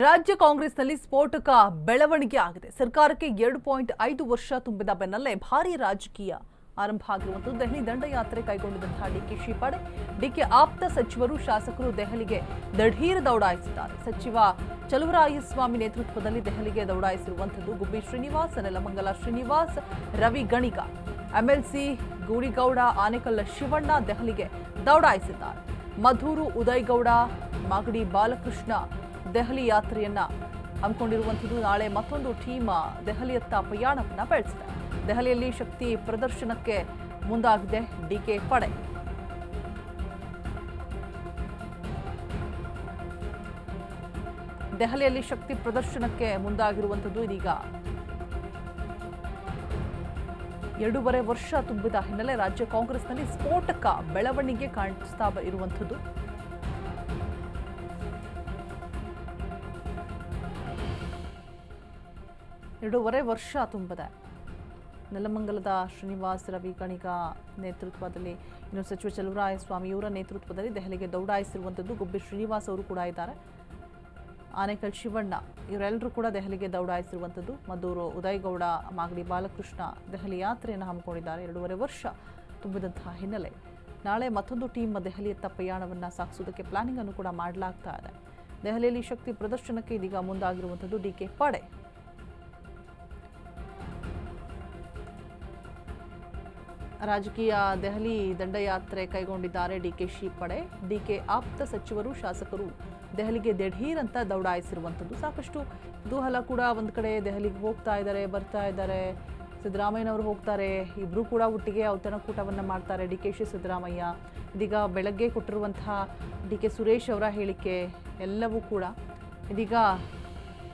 ರಾಜ್ಯ ಕಾಂಗ್ರೆಸ್ನಲ್ಲಿ ಸ್ಫೋಟಕ ಬೆಳವಣಿಗೆ ಆಗಿದೆ. ಸರ್ಕಾರಕ್ಕೆ 2.5 ವರ್ಷ ತುಂಬಿದ ಬೆನ್ನಲ್ಲೇ ಭಾರೀ ರಾಜಕೀಯ ಆರಂಭ ಆಗಿರುವಂತದ್ದು. ದೆಹಲಿ ದಂಡಯಾತ್ರೆ ಕೈಗೊಂಡಿದ್ದಂತಹ ಡಿಕೆಶಿ ಪಡೆ, ಡಿಕೆ ಆಪ್ತ ಸಚಿವರು, ಶಾಸಕರು ದೆಹಲಿಗೆ ದಿಢೀರ್ ದೌಡಾಯಿಸಿದ್ದಾರೆ. ಸಚಿವ ಚಲುವರಾಯಸ್ವಾಮಿ ನೇತೃತ್ವದಲ್ಲಿ ದೆಹಲಿಗೆ ದೌಡಾಯಿಸಿರುವಂತದ್ದು. ಗುಬ್ಬಿ ಶ್ರೀನಿವಾಸ್, ನೆಲಮಂಗಲ ಶ್ರೀನಿವಾಸ್, ರವಿ ಗಣಿಗ, ಎಂಎಲ್ಸಿ ಗೂಡಿಗೌಡ, ಆನೇಕಲ್ ಶಿವಣ್ಣ ದೆಹಲಿಗೆ ದೌಡಾಯಿಸಿದ್ದಾರೆ. ಮಧೂರು ಉದಯಗೌಡ, ಮಾಗಡಿ ಬಾಲಕೃಷ್ಣ ದೆಹಲಿ ಯಾತ್ರೆಯನ್ನ ಹಮ್ಮಿಕೊಂಡಿರುವಂಥದ್ದು. ನಾಳೆ ಮತ್ತೊಂದು ಟೀಮ್ ದೆಹಲಿಯತ್ತ ಪ್ರಯಾಣವನ್ನ ಬೆಳೆಸಿದೆ. ದೆಹಲಿಯಲ್ಲಿ ಶಕ್ತಿ ಪ್ರದರ್ಶನಕ್ಕೆ ಮುಂದಾಗಿದೆ ಡಿಕೆ ಪಡೆ. ದೆಹಲಿಯಲ್ಲಿ ಶಕ್ತಿ ಪ್ರದರ್ಶನಕ್ಕೆ ಮುಂದಾಗಿರುವಂಥದ್ದು. ಇದೀಗ 2.5 ವರ್ಷ ತುಂಬಿದ ಹಿನ್ನೆಲೆ ರಾಜ್ಯ ಕಾಂಗ್ರೆಸ್ನಲ್ಲಿ ಸ್ಫೋಟಕ ಬೆಳವಣಿಗೆ ಕಾಣಿಸ್ತಾ ಇರುವಂಥದ್ದು. ಎರಡೂವರೆ ವರ್ಷ ತುಂಬಿದೆ. ನೆಲಮಂಗಲದ ಶ್ರೀನಿವಾಸ್, ರವಿ ಗಣಿಗ ನೇತೃತ್ವದಲ್ಲಿ, ಇನ್ನು ಸಚಿವ ಚಲುವರಾಯಸ್ವಾಮಿ ಇವರ ನೇತೃತ್ವದಲ್ಲಿ ದೆಹಲಿಗೆ ದೌಡಾಯಿಸಿರುವಂಥದ್ದು. ಗುಬ್ಬಿ ಶ್ರೀನಿವಾಸ್ ಅವರು ಕೂಡ ಇದ್ದಾರೆ, ಆನೇಕಲ್ ಶಿವಣ್ಣ ಇವರೆಲ್ಲರೂ ಕೂಡ ದೆಹಲಿಗೆ ದೌಡಾಯಿಸಿರುವಂಥದ್ದು. ಮದ್ದೂರು ಉದಯಗೌಡ, ಮಾಗಡಿ ಬಾಲಕೃಷ್ಣ ದೆಹಲಿ ಯಾತ್ರೆಯನ್ನು ಹಮ್ಮಿಕೊಂಡಿದ್ದಾರೆ. 2.5 ವರ್ಷ ತುಂಬಿದಂತಹ ಹಿನ್ನೆಲೆ ನಾಳೆ ಮತ್ತೊಂದು ಟೀಮ್ ದೆಹಲಿಯತ್ತ ಪ್ರಯಾಣವನ್ನು ಸಾಗಿಸುವುದಕ್ಕೆ ಪ್ಲಾನಿಂಗ್ ಅನ್ನು ಕೂಡ ಮಾಡಲಾಗ್ತಾ ಇದೆ. ದೆಹಲಿಯಲ್ಲಿ ಶಕ್ತಿ ಪ್ರದರ್ಶನಕ್ಕೆ ಇದೀಗ ಮುಂದಾಗಿರುವಂಥದ್ದು ಡಿಕೆ ಪಡೆ. ರಾಜಕೀಯ ದೆಹಲಿ ದಂಡಯಾತ್ರೆ ಕೈಗೊಂಡಿದ್ದಾರೆ ಡಿಕೆಶಿ ಪಡೆ. ಡಿಕೆ ಆಪ್ತ ಸಚಿವರು, ಶಾಸಕರು ದೆಹಲಿಗೆ ದಿಢೀರ್ ಅಂತ ದೌಡಾಯಿಸಿರುವಂಥದ್ದು. ಸಾಕಷ್ಟು ಕುತೂಹಲ ಕೂಡ ಒಂದು ಕಡೆ. ದೆಹಲಿಗೆ ಹೋಗ್ತಾ ಇದ್ದಾರೆ, ಬರ್ತಾ ಇದ್ದಾರೆ. ಸಿದ್ದರಾಮಯ್ಯನವರು ಹೋಗ್ತಾರೆ, ಇಬ್ಬರು ಕೂಡ ಒಟ್ಟಿಗೆ ಔತಣಕೂಟವನ್ನು ಮಾಡ್ತಾರೆ, ಡಿಕೆಶಿ ಸಿದ್ದರಾಮಯ್ಯ. ಇದೀಗ ಬೆಳಗ್ಗೆ ಕೊಟ್ಟಿರುವಂತಹ ಡಿಕೆ ಸುರೇಶ್ ಅವರ ಹೇಳಿಕೆ ಎಲ್ಲವೂ ಕೂಡ ಇದೀಗ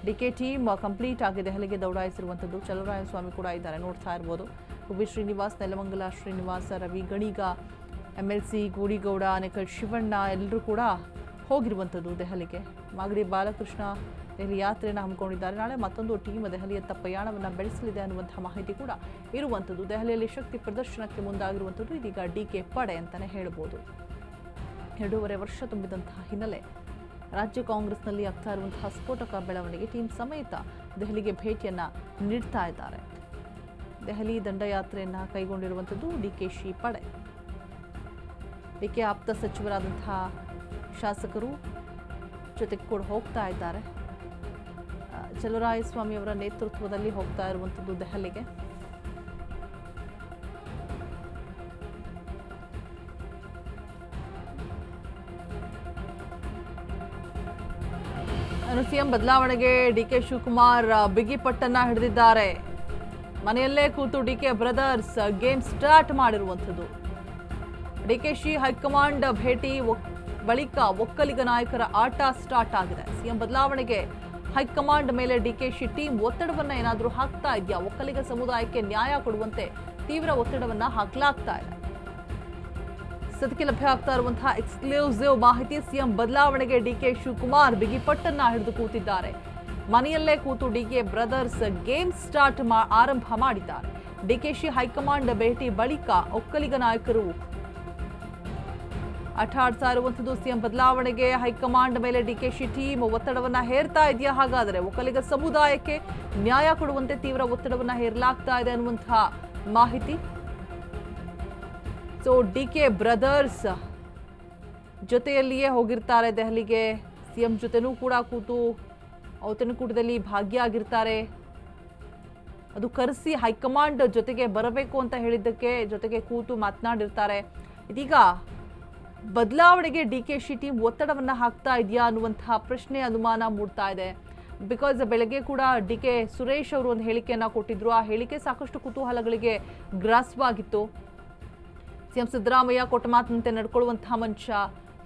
ಡಿಕೆ ಟೀಮ್ ಕಂಪ್ಲೀಟ್ ಆಗಿ ದೆಹಲಿಗೆ ದೌಡಾಯಿಸಿರುವಂಥದ್ದು. ಚಲುವರಾಯಸ್ವಾಮಿ ಕೂಡ ಇದ್ದಾರೆ, ನೋಡ್ತಾ ಇರ್ಬೋದು. ಗುಬ್ಬಿ ಶ್ರೀನಿವಾಸ್, ನೆಲಮಂಗಲ ಶ್ರೀನಿವಾಸ, ರವಿ ಗಣಿಗ, ಎಂಎಲ್ಸಿ ಗೂಡಿಗೌಡ, ಆನೇಕಲ್ ಶಿವಣ್ಣ ಎಲ್ಲರೂ ಕೂಡ ಹೋಗಿರುವಂಥದ್ದು ದೆಹಲಿಗೆ. ಮಾಗಡಿ ಬಾಲಕೃಷ್ಣ ದೆಹಲಿ ಯಾತ್ರೆಯನ್ನು ಹಮ್ಮಿಕೊಂಡಿದ್ದಾರೆ. ನಾಳೆ ಮತ್ತೊಂದು ಟೀಮ್ ದೆಹಲಿಯತ್ತ ಪ್ರಯಾಣವನ್ನು ಬೆಳೆಸಲಿದೆ ಅನ್ನುವಂಥ ಮಾಹಿತಿ ಕೂಡ ಇರುವಂಥದ್ದು. ದೆಹಲಿಯಲ್ಲಿ ಶಕ್ತಿ ಪ್ರದರ್ಶನಕ್ಕೆ ಮುಂದಾಗಿರುವಂಥದ್ದು ಇದೀಗ ಡಿಕೆ ಪಡೆ ಅಂತಲೇ ಹೇಳ್ಬೋದು. 2.5 ವರ್ಷ ತುಂಬಿದಂತಹ ಹಿನ್ನೆಲೆ ರಾಜ್ಯ ಕಾಂಗ್ರೆಸ್ನಲ್ಲಿ ಆಗ್ತಾ ಇರುವಂತಹ ಸ್ಫೋಟಕ ಬೆಳವಣಿಗೆ. ಟೀಮ್ ಸಮೇತ ದೆಹಲಿಗೆ ಭೇಟಿಯನ್ನು ನೀಡ್ತಾ ಇದ್ದಾರೆ. ದೆಹಲಿ ದಂಡಯಾತ್ರೆಯನ್ನು ಕೈಗೊಂಡಿರುವಂಥದ್ದು ಡಿಕೆಶಿ ಪಡೆ. ಡಿಕೆ ಆಪ್ತ ಸಚಿವರಾದಂತಹ ಶಾಸಕರು ಜೊತೆಗೆ ಕೂಡ ಹೋಗ್ತಾ ಇದ್ದಾರೆ. ಚಲುವರಾಯಸ್ವಾಮಿ ಅವರ ನೇತೃತ್ವದಲ್ಲಿ ಹೋಗ್ತಾ ಇರುವಂಥದ್ದು ದೆಹಲಿಗೆ. ಸಿಎಂ ಬದಲಾವಣೆಗೆ ಡಿಕೆ ಶಿವಕುಮಾರ್ ಬಿಗಿ ಪಟ್ಟನ್ನ ಹಿಡಿದಿದ್ದಾರೆ. ಮನೆಯಲ್ಲೇ ಕೂತು ಡಿಕೆ ಬ್ರದರ್ಸ್ ಗೇಮ್ ಸ್ಟಾರ್ಟ್ ಮಾಡಿರುವಂಥದ್ದು. ಡಿಕೆಶಿ ಹೈಕಮಾಂಡ್ ಭೇಟಿ ಬಳಿಕ ಒಕ್ಕಲಿಗ ನಾಯಕರ ಆಟ ಸ್ಟಾರ್ಟ್ ಆಗಿದೆ. ಸಿಎಂ ಬದಲಾವಣೆಗೆ ಹೈಕಮಾಂಡ್ ಮೇಲೆ ಡಿಕೆಶಿ ಟೀಮ್ ಒತ್ತಡವನ್ನ ಏನಾದರೂ ಹಾಕ್ತಾ ಇದೆಯಾ? ಒಕ್ಕಲಿಗ ಸಮುದಾಯಕ್ಕೆ ನ್ಯಾಯ ಕೊಡುವಂತೆ ತೀವ್ರ ಒತ್ತಡವನ್ನ ಹಾಕಲಾಗ್ತಾ ಇದೆ. ಸದ್ಯಕ್ಕೆ ಲಭ್ಯ ಆಗ್ತಾ ಇರುವಂತಹ ಎಕ್ಸ್ಕ್ಲೂಸಿವ್ ಮಾಹಿತಿ. ಸಿಎಂ ಬದಲಾವಣೆಗೆ ಡಿಕೆ ಶಿವಕುಮಾರ್ ಬಿಗಿ ಪಟ್ಟನ್ನ ಹಿಡಿದು ಕೂತಿದ್ದಾರೆ. ಮನೆಯಲ್ಲೇ ಕೂತು ಡಿಕೆ ಬ್ರದರ್ಸ್ ಗೇಮ್ ಸ್ಟಾರ್ಟ್ ಆರಂಭ ಮಾಡಿದ್ದಾರೆ. ಡಿಕೆಶಿ ಹೈಕಮಾಂಡ್ ಭೇಟಿ ಬಳಿಕ ಒಕ್ಕಲಿಗ ನಾಯಕರು ಆಟ ಆಡ್ತಾ ಇರುವಂಥದ್ದು. ಸಿಎಂ ಬದಲಾವಣೆಗೆ ಹೈಕಮಾಂಡ್ ಮೇಲೆ ಡಿಕೆಶಿ ಟೀಮ್ ಒತ್ತಡವನ್ನ ಹೇರ್ತಾ ಇದೆಯಾ? ಹಾಗಾದರೆ ಒಕ್ಕಲಿಗ ಸಮುದಾಯಕ್ಕೆ ನ್ಯಾಯ ಕೊಡುವಂತೆ ತೀವ್ರ ಒತ್ತಡವನ್ನ ಹೇರಲಾಗ್ತಾ ಇದೆ ಅನ್ನುವಂತಹ ಮಾಹಿತಿ. ಸೊ ಡಿಕೆ ಬ್ರದರ್ಸ್ ಜೊತೆಯಲ್ಲಿಯೇ ಹೋಗಿರ್ತಾರೆ ದೆಹಲಿಗೆ. ಸಿಎಂ ಜೊತೆನೂ ಕೂಡ ಕೂತು ಔತಣಕೂಟದಲ್ಲಿ ಭಾಗಿಯಾಗಿರ್ತಾರೆ. ಅದು ಕರೆಸಿ ಹೈಕಮಾಂಡ್ ಜೊತೆಗೆ ಬರಬೇಕು ಅಂತ ಹೇಳಿದ್ದಕ್ಕೆ ಜೊತೆಗೆ ಕೂತು ಮಾತನಾಡಿರ್ತಾರೆ. ಇದೀಗ ಬದಲಾವಣೆಗೆ ಡಿಕೆಶಿ ಟೀಮ್ ಒತ್ತಡವನ್ನ ಹಾಕ್ತಾ ಇದೆಯಾ ಅನ್ನುವಂತಹ ಪ್ರಶ್ನೆ, ಅನುಮಾನ ಮೂಡ್ತಾ ಇದೆ. ಬಿಕಾಸ್ ಬೆಳಗ್ಗೆ ಕೂಡ ಡಿಕೆ ಸುರೇಶ್ ಅವರು ಒಂದು ಹೇಳಿಕೆಯನ್ನ ಕೊಟ್ಟಿದ್ರು. ಆ ಹೇಳಿಕೆ ಸಾಕಷ್ಟು ಕುತೂಹಲಗಳಿಗೆ ಗ್ರಾಸವಾಗಿತ್ತು. ಸಿಎಂ ಸಿದ್ದರಾಮಯ್ಯ ಕೊಟ್ಟ ಮಾತಿನಂತೆ ನಡ್ಕೊಳ್ಳುವಂತಹ ಮನುಷ್ಯ,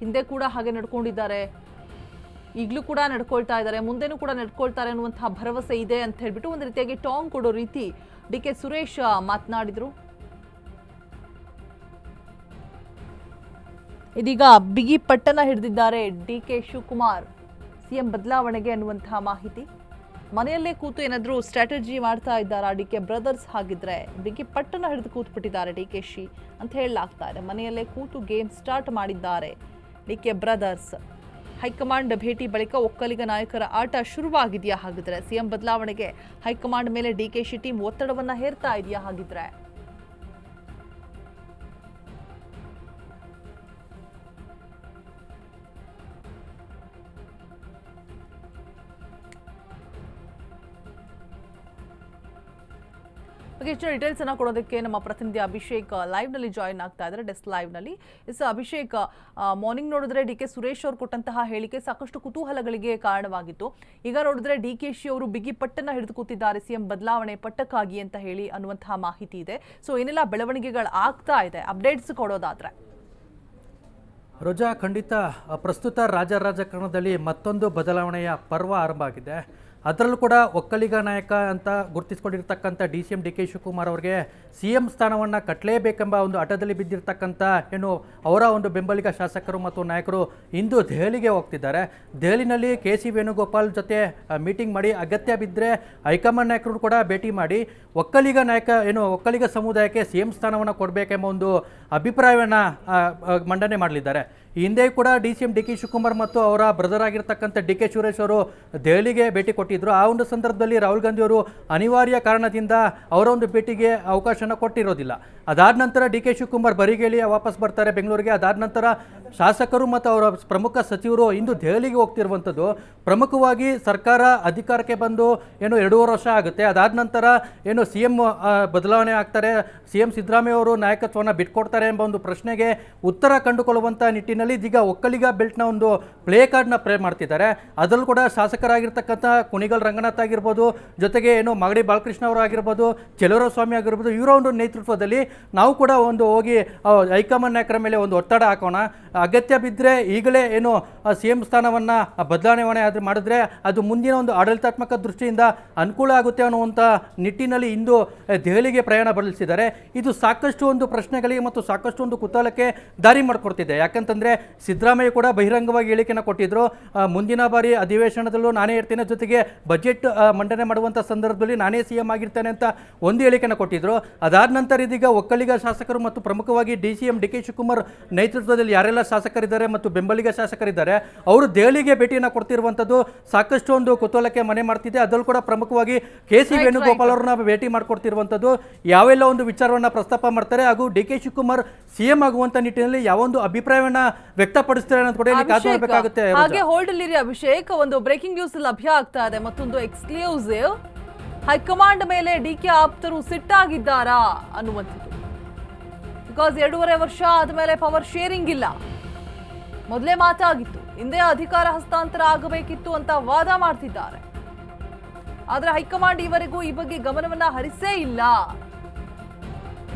ಹಿಂದೆ ಕೂಡ ಹಾಗೆ ನಡ್ಕೊಂಡಿದ್ದಾರೆ, ಈಗಲೂ ಕೂಡ ನಡ್ಕೊಳ್ತಾ ಇದ್ದಾರೆ, ಮುಂದೆನೂ ಕೂಡ ನಡ್ಕೊಳ್ತಾರೆ ಅನ್ನುವಂತಹ ಭರವಸೆ ಇದೆ ಅಂತ ಹೇಳ್ಬಿಟ್ಟು ಒಂದು ರೀತಿಯಾಗಿ ಟಾಂಗ್ ಕೊಡೋ ರೀತಿ ಡಿಕೆ ಸುರೇಶ್ ಮಾತನಾಡಿದ್ರು. ಇದೀಗ ಬಿಗಿ ಪಟ್ಟನ ಹಿಡಿದಿದ್ದಾರೆ ಡಿಕೆ ಶಿವಕುಮಾರ್ ಸಿಎಂ ಬದಲಾವಣೆಗೆ ಅನ್ನುವಂತಹ ಮಾಹಿತಿ. ಮನೆಯಲ್ಲೇ ಕೂತು ಏನಾದರೂ ಸ್ಟ್ರಾಟಜಿ ಮಾಡ್ತಾ ಇದ್ದಾರಾ ಡಿಕೆ ಬ್ರದರ್ಸ್? ಹಾಗಿದ್ರೆ ಬಿಗಿ ಪಟ್ಟನ ಹಿಡಿದು ಕೂತ್ಬಿಟ್ಟಿದ್ದಾರೆ ಡಿಕೆಶಿ ಅಂತ ಹೇಳಲಾಗ್ತಾ ಇದೆ. ಮನೆಯಲ್ಲೇ ಕೂತು ಗೇಮ್ ಸ್ಟಾರ್ಟ್ ಮಾಡಿದ್ದಾರೆ ಡಿಕೆ ಬ್ರದರ್ಸ್. ಹೈಕಮಾಂಡ್ ಭೇಟಿ ಬಳಿಕ ಒಕ್ಕಲಿಗ ನಾಯಕರ ಆಟ ಶುರುವಾಗಿದೆಯಾ? ಹಾಗಿದ್ರೆ ಸಿಎಂ ಬದಲಾವಣೆಗೆ ಹೈಕಮಾಂಡ್ ಮೇಲೆ ಡಿಕೆಶಿ ಟೀಮ್ ಒತ್ತಡವನ್ನ ಹೇರ್ತಾ ಇದೆಯಾ? ಹಾಗಿದ್ರೆ ಬಗ್ಗೆ ಹೆಚ್ಚಿನ ಡೀಟೇಲ್ಸ್ ಅನ್ನ ಕೊಡೋದಕ್ಕೆ ನಮ್ಮ ಪ್ರತಿನಿಧಿ ಅಭಿಷೇಕ್ ಲೈವ್ ನಲ್ಲಿ ಜಾಯಿನ್ ಆಗ್ತಾ ಇದ್ದಾರೆ, ಡೆಸ್ಕ್ ಲೈವ್ ನಲ್ಲಿ. ಅಭಿಷೇಕ್, ಮಾರ್ನಿಂಗ್ ನೋಡಿದ್ರೆ ಡಿ ಕೆ ಸುರೇಶ್ ಅವರು ಕೊಟ್ಟಂತಹ ಹೇಳಿಕೆ ಸಾಕಷ್ಟು ಕುತೂಹಲಗಳಿಗೆ ಕಾರಣವಾಗಿತ್ತು. ಈಗ ನೋಡಿದ್ರೆ ಡಿಕೆಶಿ ಅವರು ಬಿಗಿ ಪಟ್ಟನ್ನ ಹಿಡಿದು ಕೂತಿದ್ದಾರೆ ಸಿಎಂ ಬದಲಾವಣೆ ಪಟ್ಟಕ್ಕಾಗಿ ಅಂತ ಹೇಳಿ ಅನ್ನುವಂತಹ ಮಾಹಿತಿ ಇದೆ. ಸೊ ಏನೆಲ್ಲ ಬೆಳವಣಿಗೆಗಳು ಆಗ್ತಾ ಇದೆ, ಅಪ್ಡೇಟ್ಸ್ ಕೊಡೋದಾದ್ರೆ? ರೋಜಾ, ಖಂಡಿತ ಪ್ರಸ್ತುತ ರಾಜಕಾರಣದಲ್ಲಿ ಮತ್ತೊಂದು ಬದಲಾವಣೆಯ ಪರ್ವ ಆರಂಭ ಆಗಿದೆ. ಅದರಲ್ಲೂ ಕೂಡ ಒಕ್ಕಲಿಗ ನಾಯಕ ಅಂತ ಗುರುತಿಸಿಕೊಂಡಿರ್ತಕ್ಕಂಥ DCM DK ಶಿವಕುಮಾರ್ ಅವರಿಗೆ CM ಸ್ಥಾನವನ್ನು ಕಟ್ಟಲೇಬೇಕೆಂಬ ಒಂದು ಹಠದಲ್ಲಿ ಬಿದ್ದಿರ್ತಕ್ಕಂಥ ಅವರ ಒಂದು ಬೆಂಬಲಿಗ ಶಾಸಕರು ಮತ್ತು ನಾಯಕರು ಇಂದು ದೆಹಲಿಗೆ ಹೋಗ್ತಿದ್ದಾರೆ. ದೆಹಲಿನಲ್ಲಿ KC ವೇಣುಗೋಪಾಲ್ ಜೊತೆ ಮೀಟಿಂಗ್ ಮಾಡಿ ಅಗತ್ಯ ಬಿದ್ದರೆ ಹೈಕಮಾಂಡ್ ನಾಯಕರು ಕೂಡ ಭೇಟಿ ಮಾಡಿ ಒಕ್ಕಲಿಗ ನಾಯಕ ಒಕ್ಕಲಿಗ ಸಮುದಾಯಕ್ಕೆ CM ಸ್ಥಾನವನ್ನು ಕೊಡಬೇಕೆಂಬ ಒಂದು ಅಭಿಪ್ರಾಯವನ್ನು ಮಂಡನೆ ಮಾಡಲಿದ್ದಾರೆ. ಈ ಹಿಂದೆ ಕೂಡ DCM DK ಶಿವಕುಮಾರ್ ಮತ್ತು ಅವರ ಬ್ರದರ್ ಆಗಿರ್ತಕ್ಕಂಥ DK ಸುರೇಶ್ ಅವರು ದೆಹಲಿಗೆ ಭೇಟಿ ಕೊಟ್ಟಿದ್ದರು. ಆ ಒಂದು ಸಂದರ್ಭದಲ್ಲಿ ರಾಹುಲ್ ಗಾಂಧಿ ಅವರು ಅನಿವಾರ್ಯ ಕಾರಣದಿಂದ ಅವರ ಒಂದು ಭೇಟಿಗೆ ಅವಕಾಶನ ಕೊಟ್ಟಿರೋದಿಲ್ಲ. ಅದಾದ ನಂತರ DK ಶಿವಕುಮಾರ್ ಬರಿಗೇಲಿ ವಾಪಸ್ ಬರ್ತಾರೆ ಬೆಂಗಳೂರಿಗೆ. ಅದಾದ ನಂತರ ಶಾಸಕರು ಮತ್ತು ಅವರ ಪ್ರಮುಖ ಸಚಿವರು ಇಂದು ದೆಹಲಿಗೆ ಹೋಗ್ತಿರುವಂಥದ್ದು. ಪ್ರಮುಖವಾಗಿ ಸರ್ಕಾರ ಅಧಿಕಾರಕ್ಕೆ ಬಂದು 2.5 ವರ್ಷ ಆಗುತ್ತೆ. ಅದಾದ ನಂತರ CM ಬದಲಾವಣೆ ಆಗ್ತಾರೆ, CM ಸಿದ್ದರಾಮಯ್ಯ ಅವರು ನಾಯಕತ್ವವನ್ನು ಬಿಟ್ಕೊಡ್ತಾರೆ ಎಂಬ ಒಂದು ಪ್ರಶ್ನೆಗೆ ಉತ್ತರ ಕಂಡುಕೊಳ್ಳುವಂಥ ನಿಟ್ಟಿನಲ್ಲಿ ಇದೀಗ ಒಕ್ಕಲಿಗ ಬೆಲ್ಟ್ನ ಒಂದು ಪ್ಲೇ ಕಾರ್ಡ್ನ ಪ್ಲೇ ಮಾಡ್ತಿದ್ದಾರೆ. ಅದರಲ್ಲೂ ಕೂಡ ಶಾಸಕರಾಗಿರ್ತಕ್ಕಂಥ ಕುಣಿಗಲ್ ರಂಗನಾಥ್ ಆಗಿರ್ಬೋದು, ಜೊತೆಗೆ ಮಾಗಡಿ ಬಾಲಕೃಷ್ಣ ಅವರು ಆಗಿರ್ಬೋದು, ಸ್ವಾಮಿ ಆಗಿರ್ಬೋದು, ಇವರ ಒಂದು ನೇತೃತ್ವದಲ್ಲಿ ನಾವು ಕೂಡ ಹೋಗಿ ಹೈಕಮಾಂಡ್ ನಾಯಕರ ಮೇಲೆ ಒಂದು ಒತ್ತಡ ಹಾಕೋಣ. ಅಗತ್ಯ ಬಿದ್ದರೆ ಈಗಲೇ CM ಸ್ಥಾನವನ್ನು ಬದಲಾವಣೆ ಮಾಡಿದ್ರೆ ಅದು ಮುಂದಿನ ಒಂದು ಆಡಳಿತಾತ್ಮಕ ದೃಷ್ಟಿಯಿಂದ ಅನುಕೂಲ ಆಗುತ್ತೆ ಅನ್ನುವಂಥ ನಿಟ್ಟಿನಲ್ಲಿ ಇಂದು ದೆಹಲಿಗೆ ಪ್ರಯಾಣ ಬೆಳೆಸಿದ್ದಾರೆ. ಇದು ಸಾಕಷ್ಟು ಒಂದು ಪ್ರಶ್ನೆಗಳಿಗೆ ಮತ್ತು ಸಾಕಷ್ಟು ಒಂದು ಕುತೂಹಲಕ್ಕೆ ದಾರಿ ಮಾಡಿಕೊಡ್ತಿದೆ. ಯಾಕಂತಂದರೆ ಸಿದ್ದರಾಮಯ್ಯ ಕೂಡ ಬಹಿರಂಗವಾಗಿ ಹೇಳಿಕೆಯನ್ನು ಕೊಟ್ಟಿದ್ದರು, ಮುಂದಿನ ಬಾರಿ ಅಧಿವೇಶನದಲ್ಲೂ ನಾನೇ ಇರ್ತೇನೆ, ಜೊತೆಗೆ ಬಜೆಟ್ ಮಂಡನೆ ಮಾಡುವಂಥ ಸಂದರ್ಭದಲ್ಲಿ ನಾನೇ CM ಆಗಿರ್ತೇನೆ ಅಂತ ಒಂದು ಹೇಳಿಕೆಯನ್ನು ಕೊಟ್ಟಿದ್ದರು. ಅದಾದ ನಂತರ ಇದೀಗ ಒಕ್ಕಲಿಗ ಶಾಸಕರು ಮತ್ತು ಪ್ರಮುಖವಾಗಿ DCM DK ಶಿವಕುಮಾರ್ ನೇತೃತ್ವದಲ್ಲಿ ಯಾರೆಲ್ಲ ಶಾಸಕರಿದ್ದಾರೆ ಮತ್ತು ಬೆಂಬಲಿಗ ಶಾಸಕರಿದ್ದಾರೆ ಅವರು ದೆಹಲಿಗೆ ಭೇಟಿಯನ್ನು ಕೊಡ್ತಿರುವಂಥದ್ದು ಸಾಕಷ್ಟು ಒಂದು ಕುತೂಹಲಕ್ಕೆ ಮನೆ ಮಾಡ್ತಿದೆ. ಅದರಲ್ಲೂ ಕೂಡ ಪ್ರಮುಖವಾಗಿ KC ವೇಣುಗೋಪಾಲ್ ಅವರನ್ನ ಭೇಟಿ ಮಾಡಿಕೊಡ್ತಿರುವಂಥದ್ದು ಯಾವೆಲ್ಲ ಒಂದು ವಿಚಾರವನ್ನು ಪ್ರಸ್ತಾಪ ಮಾಡ್ತಾರೆ ಹಾಗೂ DK ಶಿವಕುಮಾರ್ CM ಆಗುವಂತ ನಿಟ್ಟಿನಲ್ಲಿ ಯಾವೊಂದು ಅಭಿಪ್ರಾಯವನ್ನ ವ್ಯಕ್ತಪಡಿಸ್ತಾರೆ ಅನ್ನೋದು ಕೂಡ ಇಲ್ಲಿ ಕಾದು ನೋಡಬೇಕಾಗುತ್ತೆ. ಹಾಗೆ ಹೋಲ್ಡ್ ಅಲ್ಲಿ ಅಭಿಷೇಕ್, ಒಂದು ಬ್ರೇಕಿಂಗ್ ನ್ಯೂಸ್ ಲಭ್ಯ ಆಗ್ತಾ ಇದೆ, ಮತ್ತೊಂದು ಎಕ್ಸ್ಕ್ಲೂಸಿವ್. ಹೈಕಮಾಂಡ್ ಮೇಲೆ DK ಆಪ್ತರು ಸಿಟ್ಟಾಗಿದ್ದಾರಾ ಅನ್ನುವಂಥದ್ದು. ಬಿಕಾಸ್ 2.5 ವರ್ಷ ಆದಮೇಲೆ ಪವರ್ ಶೇರಿಂಗ್ ಇಲ್ಲ, ಮೊದಲೇ ಮಾತಾಗಿತ್ತು, ಹಿಂದೆ ಅಧಿಕಾರ ಹಸ್ತಾಂತರ ಆಗಬೇಕಿತ್ತು ಅಂತ ವಾದ ಮಾಡ್ತಿದ್ದಾರೆ. ಆದ್ರೆ ಹೈಕಮಾಂಡ್ ಈವರೆಗೂ ಈ ಬಗ್ಗೆ ಗಮನವನ್ನ ಹರಿಸೇ ಇಲ್ಲ.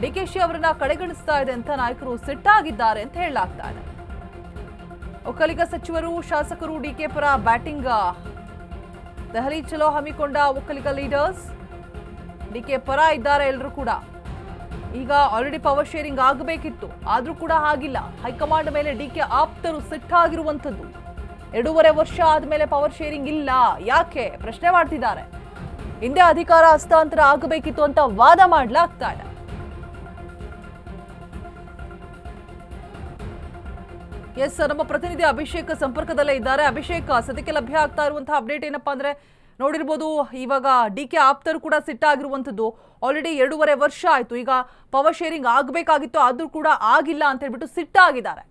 DKಶಿ ಅವರನ್ನ ಕಡೆಗಣಿಸ್ತಾ ಇದೆ ಅಂತ ನಾಯಕರು ಸಿಟ್ಟಾಗಿದ್ದಾರೆ ಅಂತ ಹೇಳಲಾಗ್ತಾ ಇದೆ. ಒಕ್ಕಲಿಗ ಸಚಿವರು, ಶಾಸಕರು DK ಪರ ಬ್ಯಾಟಿಂಗ್. ದೆಹಲಿ ಚಲೋ ಹಮ್ಮಿಕೊಂಡ ಒಕ್ಕಲಿಗ ಲೀಡರ್ಸ್ DK ಪರ ಇದ್ದಾರೆ ಎಲ್ಲರೂ ಕೂಡ. ಈಗ ಆಲ್ರೆಡಿ ಪವರ್ ಶೇರಿಂಗ್ ಆಗಬೇಕಿತ್ತು, ಆದ್ರೂ ಕೂಡ ಆಗಿಲ್ಲ. ಹೈಕಮಾಂಡ್ ಮೇಲೆ DK ಆಪ್ತರು ಸಿಟ್ಟಾಗಿರುವಂಥದ್ದು. 2.5 ವರ್ಷ ಆದ್ಮೇಲೆ ಪವರ್ ಶೇರಿಂಗ್ ಇಲ್ಲ, ಯಾಕೆ ಪ್ರಶ್ನೆ ಮಾಡ್ತಿದ್ದಾರೆ. ಹಿಂದೆ ಅಧಿಕಾರ ಹಸ್ತಾಂತರ ಆಗಬೇಕಿತ್ತು ಅಂತ ವಾದ ಮಾಡ್ಲಾಗ್ತಾ ಇದೆ. ಎಸ್, ನಮ್ಮ ಪ್ರತಿನಿಧಿ ಅಭಿಷೇಕ್ ಸಂಪರ್ಕದಲ್ಲೇ ಇದ್ದಾರೆ. ಅಭಿಷೇಕ್, ಸದ್ಯಕ್ಕೆ ಲಭ್ಯ ಆಗ್ತಾ ಇರುವಂತಹ ಅಪ್ಡೇಟ್ ಏನಪ್ಪಾ ಅಂದ್ರೆ, ನೋಡಿರ್ಬೋದು ಇವಾಗ DK ಆಪ್ತರು ಕೂಡ ಸಿಟ್ಟಾಗಿರುವಂಥದ್ದು. ಆಲ್ರೆಡಿ 2.5 ವರ್ಷ ಆಯ್ತು, ಈಗ ಪವರ್ ಶೇರಿಂಗ್ ಆಗಬೇಕಾಗಿತ್ತು, ಆದ್ರೂ ಕೂಡ ಆಗಿಲ್ಲ ಅಂತ ಹೇಳ್ಬಿಟ್ಟು ಸಿಟ್ಟಾಗಿದ್ದಾರೆ.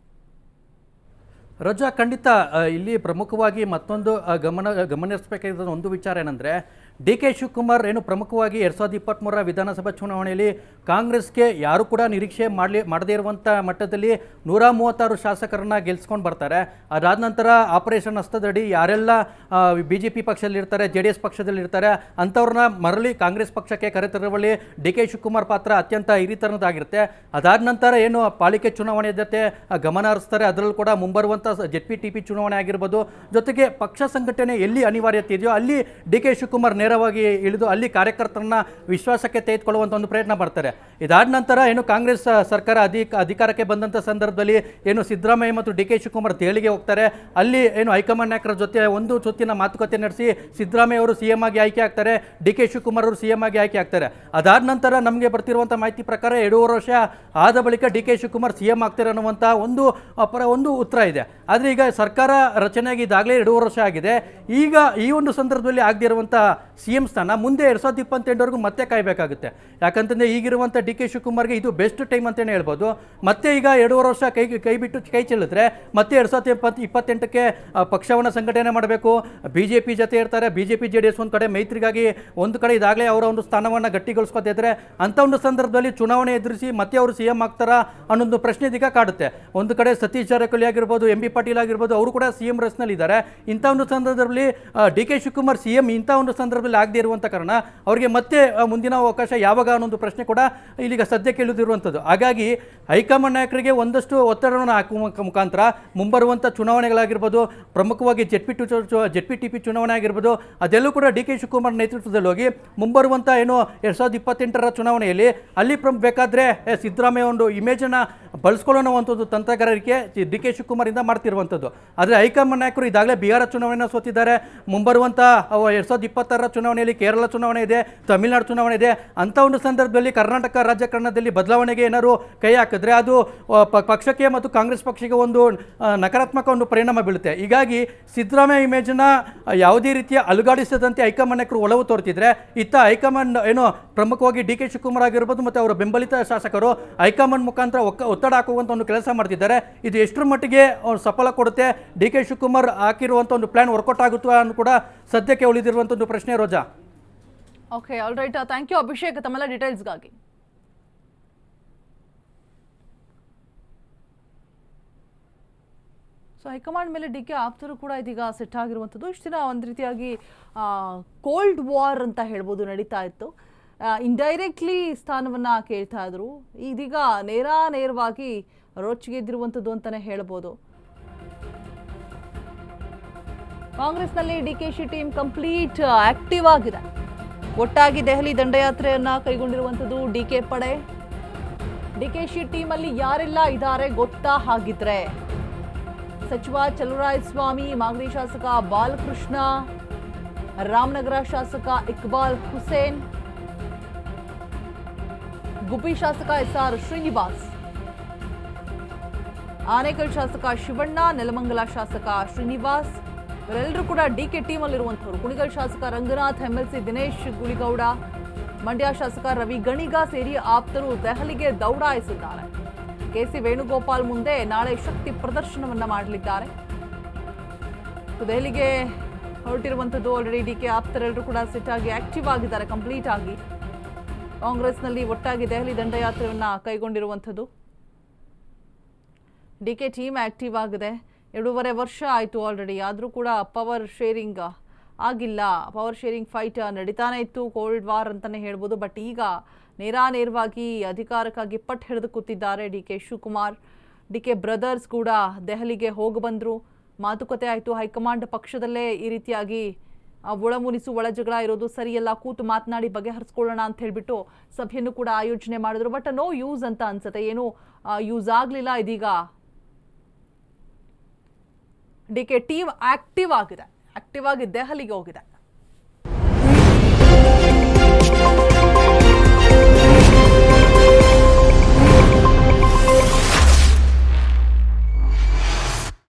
ರಜಾ, ಖಂಡಿತ ಇಲ್ಲಿ ಪ್ರಮುಖವಾಗಿ ಮತ್ತೊಂದು ಗಮನಿಸಬೇಕಾದ ಒಂದು ವಿಚಾರ ಏನಂದರೆ, DK ಶಿವಕುಮಾರ್ ಪ್ರಮುಖವಾಗಿ 2023ರ ವಿಧಾನಸಭಾ ಚುನಾವಣೆಯಲ್ಲಿ ಕಾಂಗ್ರೆಸ್ಗೆ ಯಾರು ಕೂಡ ನಿರೀಕ್ಷೆ ಮಾಡದೇ ಇರುವಂಥ ಮಟ್ಟದಲ್ಲಿ 136 ಶಾಸಕರನ್ನ ಗೆಲ್ಸ್ಕೊಂಡು ಬರ್ತಾರೆ. ಅದಾದ ನಂತರ ಆಪರೇಷನ್ ಹಸ್ತದಡಿ ಯಾರೆಲ್ಲ BJP ಪಕ್ಷದಲ್ಲಿರ್ತಾರೆ, JDS ಪಕ್ಷದಲ್ಲಿರ್ತಾರೆ ಅಂಥವ್ರನ್ನ ಮರಳಿ ಕಾಂಗ್ರೆಸ್ ಪಕ್ಷಕ್ಕೆ ಕರೆತರುವಲ್ಲಿ DK ಶಿವಕುಮಾರ್ ಪಾತ್ರ ಅತ್ಯಂತ ಹಿರಿತನದಾಗಿರುತ್ತೆ. ಅದಾದ ನಂತರ ಪಾಲಿಕೆ ಚುನಾವಣೆ ಜೊತೆ ಗಮನ ಹರಿಸ್ತಾರೆ. ಅದರಲ್ಲೂ ಕೂಡ ಮುಂಬರುವಂಥ ZPTP ಚುನಾವಣೆ ಆಗಿರ್ಬೋದು, ಜೊತೆಗೆ ಪಕ್ಷ ಸಂಘಟನೆ ಎಲ್ಲಿ ಅನಿವಾರ್ಯತೆ ಇದೆಯೋ ಅಲ್ಲಿ DK ಶಿವಕುಮಾರ್ ನೇರ ನೇರವಾಗಿ ಇಳಿದು ಅಲ್ಲಿ ಕಾರ್ಯಕರ್ತರನ್ನ ವಿಶ್ವಾಸಕ್ಕೆ ತೆಗೆದುಕೊಳ್ಳುವಂಥ ಒಂದು ಪ್ರಯತ್ನ ಮಾಡ್ತಾರೆ. ಇದಾದ ನಂತರ ಏನು ಕಾಂಗ್ರೆಸ್ ಸರ್ಕಾರ ಅಧಿಕಾರಕ್ಕೆ ಬಂದಂಥ ಸಂದರ್ಭದಲ್ಲಿ ಏನು ಸಿದ್ದರಾಮಯ್ಯ ಮತ್ತು ಡಿ ಕೆ ಶಿವಕುಮಾರ್ ದೆಹಲಿಗೆ ಹೋಗ್ತಾರೆ. ಅಲ್ಲಿ ಏನು ಹೈಕಮಾಂಡ್ ನಾಯಕರ ಜೊತೆ ಒಂದು ಸುತ್ತಿನ ಮಾತುಕತೆ ನಡೆಸಿ ಸಿದ್ದರಾಮಯ್ಯ ಅವರು CM ಆಗಿ ಆಯ್ಕೆ ಆಗ್ತಾರೆ, ಡಿ ಕೆ ಶಿವಕುಮಾರ್ ಅವರು CM ಆಗಿ ಆಯ್ಕೆ ಆಗ್ತಾರೆ. ಅದಾದ ನಂತರ ನಮಗೆ ಬರ್ತಿರುವಂಥ ಮಾಹಿತಿ ಪ್ರಕಾರ 2.5 ವರ್ಷ ಆದ ಬಳಿಕ ಡಿ ಕೆ ಶಿವಕುಮಾರ್ CM ಆಗ್ತಾರೆ ಅನ್ನುವಂಥ ಒಂದು ಉತ್ತರ ಇದೆ. ಆದರೆ ಈಗ ಸರ್ಕಾರ ರಚನೆಯಾಗಿ ಇದಾಗಲೇ 2.5 ವರ್ಷ ಆಗಿದೆ. ಈಗ ಈ ಒಂದು ಸಂದರ್ಭದಲ್ಲಿ ಆಗದೇ ಇರುವಂಥ CM ಸ್ಥಾನ ಮುಂದೆ 2028ವರೆಗೂ ಮತ್ತೆ ಕಾಯಬೇಕಾಗುತ್ತೆ. ಯಾಕಂತಂದರೆ ಈಗಿರುವಂಥ ಡಿ ಕೆ ಶಿವಕುಮಾರ್ಗೆ ಇದು ಬೆಸ್ಟ್ ಟೈಮ್ ಅಂತಲೇ ಹೇಳ್ಬೋದು. ಮತ್ತೆ ಈಗ 2.5 ವರ್ಷ ಕೈ ಬಿಟ್ಟು ಕೈ ಚೆಲ್ಲಿದ್ರೆ ಮತ್ತೆ 2028ಕ್ಕೆ ಪಕ್ಷವನ್ನು ಸಂಘಟನೆ ಮಾಡಬೇಕು. BJP ಜೊತೆ ಇರ್ತಾರೆ, BJP JDS ಒಂದು ಕಡೆ ಮೈತ್ರಿಗಾಗಿ ಒಂದು ಕಡೆ ಇದಾಗಲೇ ಅವರ ಒಂದು ಸ್ಥಾನವನ್ನು ಗಟ್ಟಿಗೊಳಿಸ್ಕೊತಿದ್ರೆ ಅಂಥ ಒಂದು ಸಂದರ್ಭದಲ್ಲಿ ಚುನಾವಣೆ ಎದುರಿಸಿ ಮತ್ತೆ ಅವರು CM ಆಗ್ತಾರಾ ಅನ್ನೊಂದು ಪ್ರಶ್ನೆ ಇದೀಗ ಕಾಡುತ್ತೆ. ಒಂದು ಕಡೆ ಸತೀಶ್ ಜಾರಕಿಹೊಳಿ ಆಗಿರ್ಬೋದು, MB ಪಾಟೀಲ್ ಆಗಿರ್ಬೋದು, ಅವರು ಕೂಡ CM ರೇಸ್ನಲ್ಲಿ ಇದ್ದಾರೆ. ಇಂಥ ಒಂದು ಸಂದರ್ಭದಲ್ಲಿ ಡಿ ಕೆ ಶಿವಕುಮಾರ್ CM ಇಂಥ ಒಂದು ಸಂದರ್ಭದಲ್ಲಿ ಆಗದೇ ಇರುವಂಥ ಕಾರಣ ಅವರಿಗೆ ಮತ್ತೆ ಮುಂದಿನ ಅವಕಾಶ ಯಾವಾಗ ಅನ್ನೊಂದು ಪ್ರಶ್ನೆ ಕೂಡ ಇಲ್ಲಿಗ ಸದ್ಯಕ್ಕೆ ಇಳಿದಿರುವಂಥದ್ದು. ಹಾಗಾಗಿ ಹೈಕಮಾಂಡ್ ನಾಯಕರಿಗೆ ಒಂದಷ್ಟು ಒತ್ತಡವನ್ನು ಹಾಕುವ ಮುಖಾಂತರ ಮುಂಬರುವಂಥ ಚುನಾವಣೆಗಳಾಗಿರ್ಬೋದು, ಪ್ರಮುಖವಾಗಿ ZPTP ಚುನಾವಣೆ ಆಗಿರ್ಬೋದು, ಅದೆಲ್ಲೂ ಕೂಡ ಡಿ ಕೆ ಶಿವಕುಮಾರ್ ನೇತೃತ್ವದಲ್ಲಿ ಹೋಗಿ ಮುಂಬರುವಂಥ ಏನು 2028ರ ಚುನಾವಣೆಯಲ್ಲಿ ಅಲ್ಲಿ ಬೇಕಾದರೆ ಸಿದ್ದರಾಮಯ್ಯ ಒಂದು ಇಮೇಜನ್ನು ಬಳಸ್ಕೊಳ್ಳೋವಂಥದ್ದು ತಂತ್ರಗಾರಿಕೆ ಡಿ ಕೆ ಶಿವಕುಮಾರಿಂದ ಮಾಡ್ತಿರುವಂಥದ್ದು. ಆದರೆ ಹೈಕಮಾಂಡ್ ನಾಯಕರು ಇದಾಗಲೇ ಬಿಹಾರ ಚುನಾವಣೆಯನ್ನು ಸೋತಿದ್ದಾರೆ. ಮುಂಬರುವಂಥ 2026ರ ಚುನಾವಣೆಯಲ್ಲಿ ಕೇರಳ ಚುನಾವಣೆ ಇದೆ, ತಮಿಳುನಾಡು ಚುನಾವಣೆ ಇದೆ. ಅಂಥ ಒಂದು ಸಂದರ್ಭದಲ್ಲಿ ಕರ್ನಾಟಕ ರಾಜಕಾರಣದಲ್ಲಿ ಬದಲಾವಣೆಗೆ ಏನಾದ್ರು ಕೈ ಹಾಕಿದ್ರೆ ಅದು ಪಕ್ಷಕ್ಕೆ ಮತ್ತು ಕಾಂಗ್ರೆಸ್ ಪಕ್ಷಕ್ಕೆ ಒಂದು ನಕಾರಾತ್ಮಕ ಒಂದು ಪರಿಣಾಮ ಬೀಳುತ್ತೆ. ಹೀಗಾಗಿ ಸಿದ್ದರಾಮಯ್ಯ ಇಮೇಜನ್ನು ಯಾವುದೇ ರೀತಿಯ ಅಲುಗಾಡಿಸದಂತೆ ಹೈಕಮಾಂಡ್ ನಾಯಕರು ಒಲವು ತೋರ್ತಿದ್ರೆ ಇತ್ತ ಹೈಕಮಾಂಡ್ ಏನು ಪ್ರಮುಖವಾಗಿ ಡಿ ಕೆ ಶಿವಕುಮಾರ್ ಆಗಿರ್ಬೋದು ಮತ್ತು ಅವರ ಬೆಂಬಲಿತ ಶಾಸಕರು ಹೈಕಮಾಂಡ್ ಮುಖಾಂತರ ಒತ್ತಡ ಹಾಕುವಂಥ ಒಂದು ಕೆಲಸ ಮಾಡ್ತಿದ್ದಾರೆ. ಇದು ಎಷ್ಟರ ಮಟ್ಟಿಗೆ ಸಫಲ ಕೊಡುತ್ತೆ, ಡಿ ಕೆ ಶಿವಕುಮಾರ್ ಹಾಕಿರುವಂಥ ಒಂದು ಪ್ಲಾನ್ ವರ್ಕೌಟ್ ಆಗುತ್ತಾ ಅನ್ನೋ ಕೂಡ ಸದ್ಯಕ್ಕೆ ಉಳಿದಿರುವಂಥ ಒಂದು ಪ್ರಶ್ನೆ. Roja. Okay, all right, thank you Abhishek ತಮ್ಮೆಲ್ಲ ಡೀಟೇಲ್ಸ್ಗಾಗಿ. ಸೊ ಹೈಕಮಾಂಡ್ ಮೇಲೆ ಡಿ ಕೆ ಆಪ್ತರು ಕೂಡ ಇದೀಗ ಸೆಟ್ ಆಗಿರುವಂಥದ್ದು. ಇಷ್ಟು ದಿನ ಒಂದು ರೀತಿಯಾಗಿ ಕೋಲ್ಡ್ ವಾರ್ ಅಂತ ಹೇಳ್ಬೋದು ನಡೀತಾ ಇತ್ತು. ಇಂಡೈರೆಕ್ಟ್ಲಿ ಸ್ಥಾನವನ್ನು ಕೇಳ್ತಾ ಇದ್ರು. ಇದೀಗ ನೇರವಾಗಿ ರೋಚಿಗೆದ್ದಿರುವಂಥದ್ದು ಅಂತಲೇ ಹೇಳ್ಬೋದು. ಕಾಂಗ್ರೆಸ್ನಲ್ಲಿ DKC ಟೀಮ್ ಕಂಪ್ಲೀಟ್ ಆಕ್ಟಿವ್ ಆಗಿದೆ. ಒಟ್ಟಾಗಿ ದೆಹಲಿ ದಂಡಯಾತ್ರೆಯನ್ನ ಕೈಗೊಂಡಿರುವಂಥದ್ದು DK ಪಡೆ. DKC ಟೀಮಲ್ಲಿ ಯಾರೆಲ್ಲ ಇದ್ದಾರೆ ಗೊತ್ತಾ? ಹಾಗಿದ್ರೆ ಸಚಿವ ಚಲುವರಾಯಸ್ವಾಮಿ, ಮಾಗಡಿ ಶಾಸಕ ಬಾಲಕೃಷ್ಣ, ರಾಮನಗರ ಶಾಸಕ ಇಕ್ಬಾಲ್ ಹುಸೇನ್, ಗುಬ್ಬಿ ಶಾಸಕ SR ಶ್ರೀನಿವಾಸ್, ಆನೇಕಲ್ ಶಾಸಕ ಶಿವಣ್ಣ, ನೆಲಮಂಗಲ ಶಾಸಕ ಶ್ರೀನಿವಾಸ್, ಇವರೆಲ್ಲರೂ ಕೂಡ DK ಟೀಮ್ ಅಲ್ಲಿರುವಂಥವ್ರು. ಕುಣಿಗಲ್ ಶಾಸಕ ರಂಗನಾಥ್, MLC ದಿನೇಶ್ ಗುಳಿಗೌಡ, ಮಂಡ್ಯ ಶಾಸಕ ರವಿ ಗಣಿಗ ಸೇರಿ ಆಪ್ತರು ದೆಹಲಿಗೆ ದೌಡಾಯಿಸಿದ್ದಾರೆ. KC ವೇಣುಗೋಪಾಲ್ ಮುಂದೆ ನಾಳೆ ಶಕ್ತಿ ಪ್ರದರ್ಶನವನ್ನ ಮಾಡಲಿದ್ದಾರೆ. ದೆಹಲಿಗೆ ಹೊರಟಿರುವಂಥದ್ದು ಆಲ್ರೆಡಿ DK ಆಪ್ತರೆಲ್ಲರೂ ಕೂಡ ಸೆಟ್ ಆಗಿ ಆಕ್ಟಿವ್ ಆಗಿದ್ದಾರೆ ಕಂಪ್ಲೀಟ್ ಆಗಿ. ಕಾಂಗ್ರೆಸ್ನಲ್ಲಿ ಒಟ್ಟಾಗಿ ದೆಹಲಿ ದಂಡಯಾತ್ರೆಯನ್ನ ಕೈಗೊಂಡಿರುವಂಥದ್ದು. DK ಟೀಮ್ ಆಕ್ಟಿವ್ ಆಗಿದೆ. 2.5 ವರ್ಷ ಆಯಿತು ಆಲ್ರೆಡಿ. ಆದರೂ ಕೂಡ ಪವರ್ ಶೇರಿಂಗ್ ಆಗಿಲ್ಲ. ಪವರ್ ಶೇರಿಂಗ್ ಫೈಟ್ ನಡೀತಾನೆ ಇತ್ತು, ಕೋಲ್ಡ್ ವಾರ್ ಅಂತಲೇ ಹೇಳ್ಬೋದು. ಬಟ್ ಈಗ ನೇರವಾಗಿ ಅಧಿಕಾರಕ್ಕಾಗಿ ಪಟ್ಟು ಹಿಡಿದು ಕೂತಿದ್ದಾರೆ DK ಶಿವಕುಮಾರ್. DK ಬ್ರದರ್ಸ್ ಕೂಡ ದೆಹಲಿಗೆ ಹೋಗಿ ಬಂದರು, ಮಾತುಕತೆ ಆಯಿತು. ಹೈಕಮಾಂಡ್ ಪಕ್ಷದಲ್ಲೇ ಈ ರೀತಿಯಾಗಿ ಒಳಮುನಿಸು ಒಳಜಗಳ ಇರೋದು ಸರಿಯಲ್ಲ, ಕೂತು ಮಾತನಾಡಿ ಬಗೆಹರಿಸ್ಕೊಳ್ಳೋಣ ಅಂತ ಹೇಳಿಬಿಟ್ಟು ಸಭೆಯನ್ನು ಕೂಡ ಆಯೋಜನೆ ಮಾಡಿದ್ರು. ಬಟ್ ನೋ ಯೂಸ್ ಅಂತ ಅನ್ಸುತ್ತೆ, ಏನೂ ಯೂಸ್ ಆಗಲಿಲ್ಲ. ಇದೀಗ DK ಟೀಮ್ ಆಕ್ಟಿವ್ ಆಗಿ ದೆಹಲಿಗೆ ಹೋಗಿದೆ.